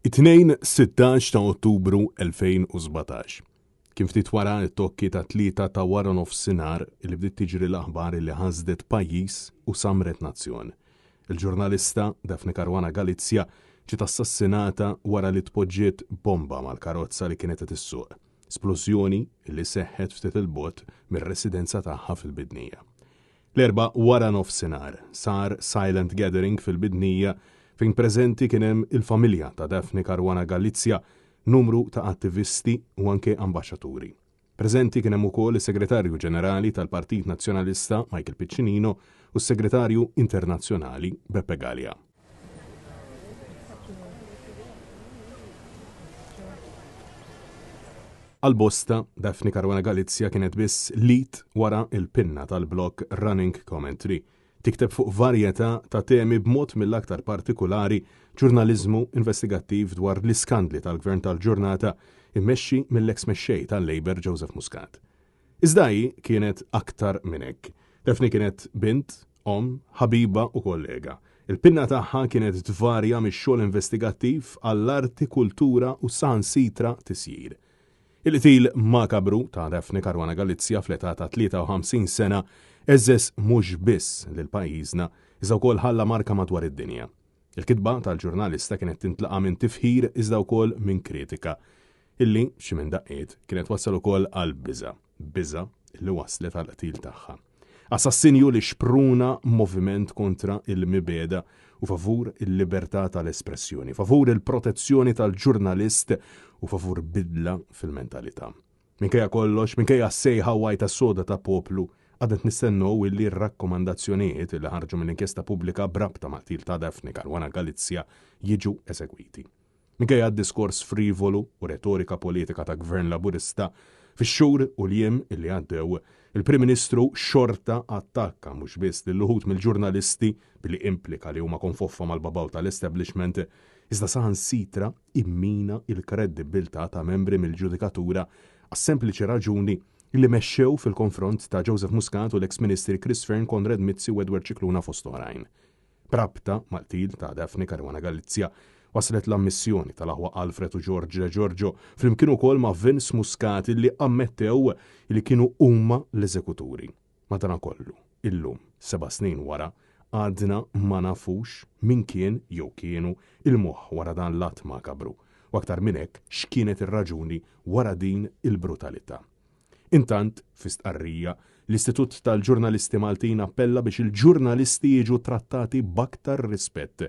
It-2-16 ta' Ottubru 2017. Kien ftit wara t-tokki ta' 3 ta' wara nofsinhar li bdiet tiġri l-aħbar li ħasdet pajjiż u samret nazzjon. Il-ġurnalista Daphne Caruana Galizia ġiet assassinata wara li tpoġġiet bomba mal-karozza li kienet qed issuq. Splużjoni li seħħet ftit il-bogħod mir-residenza tagħha fil-Bidnija. L-erba' wara nofsinhar sar silent gathering fil-Bidnija fejn preżenti kien hemm il-familja ta' Daphne Caruana Galizia, numru ta' attivisti u anke ambaxxaturi. Preżenti kien hemm ukoll is-Segretarju Ġenerali tal-Partit Nazzjonalista Michael Piccinino u s-Segretarju Internazzjonali Beppe Gaglia. Għal-bosta, Daphne Caruana Galizia kienet biss lead wara il-pinna tal-blog Running Commentary. Tikteb fuq varjetà ta' temi b'mod mill-aktar partikolari ġurnaliżmu investigattiv dwar l-iskandli tal-Gvern tal-Ġurnata immexxi mill-eks mexxej tal-Labor Joseph Muscat. Iżda hi kienet aktar minn hekk. Daphne kienet bint, ħabiba u kollega. Il-pinna tagħha kienet tvarja mix-xogħol investigattiv għall-arti, kultura u saħansitra tisjir. Il-qtil makabru ta' Daphne Caruana Galizia fl-età ta' 53 sena eżżes mhux biss lil pajjiżna iżda wkoll ħalla marka madwar id-dinja. Il-kitba tal-ġurnalista kienet tintlaqa minn tifħir iżda wkoll minn kritika, illi xi minn daqqiet kienet wassal ukoll għal biża' illi waslet għal qtil tagħha. Assassinju li xpruna moviment kontra il-mibeda u favur il-libertà tal-espressjoni, favur il-protezzjoni tal-ġurnalist u favur bidla fil-mentalità. Minkejja kollox, minkejja sejħa wajta soda ta' poplu, għadet nistennew illi r-rakkomandazzjonijiet li ħarġu mill-inkjesta pubblika brabta ma' qtil ta' Daphne Caruana Galizia jiġu esegwiti. Minkejja diskors frivolu u retorika politika ta' gvern laburista, fix-xhur u l-jiem illi għaddew, il-Prim Ministru xorta attakka mhux biss lil uħud mill-ġurnalisti billi implika li huma konfoffa mal-babaw tal-establishment, iżda saħansitra immina il-kredibilità ta' membri mill-ġudikatura għas-sempliċi raġuni li mexxew fil-konfront ta' Joseph Muscat u l-ex-Ministri Chris Fearn, Konrad Mizzi u Edward Cicluna fost oħrajn. Brabta mal-qtil ta' Daphne Caruana Galizia waslet l-ammissjoni tal-aħwa Alfred u George Giorgio flimkien ukoll ma' Vince Muscat li ammettew li kienu huma l-eżekuturi. Madankollu, illum, 7 snin wara, għadna ma nafux min kien jew kienu il-moħħ wara dan l-att makabru, u aktar minn hekk x'kienet ir-raġuni wara din il-brutalità. Intant, fi stqarrija, l-Istitut tal-Ġurnalisti Maltin appella biex il-ġurnalisti jiġu trattati b'aktar rispett.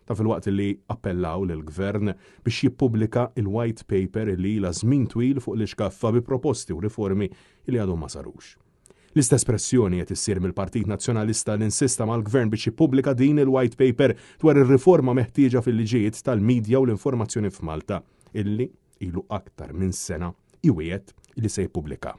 Ta' fil-waqt li appellaw lill-Gvern biex jippubblika il-white paper li la żmien twil fuq l-iskaffa bi proposti u riformi li għadhom ma sarux. L-istess pressjoni qed issir mill-Partit Nazzjonalista li insista mal-Gvern biex jippubblika din il-white paper dwar ir-riforma meħtieġa fil-liġijiet tal-medja u l-informazzjoni f'Malta, illi ilu aktar minn sena iwiegħed li se jippubblika.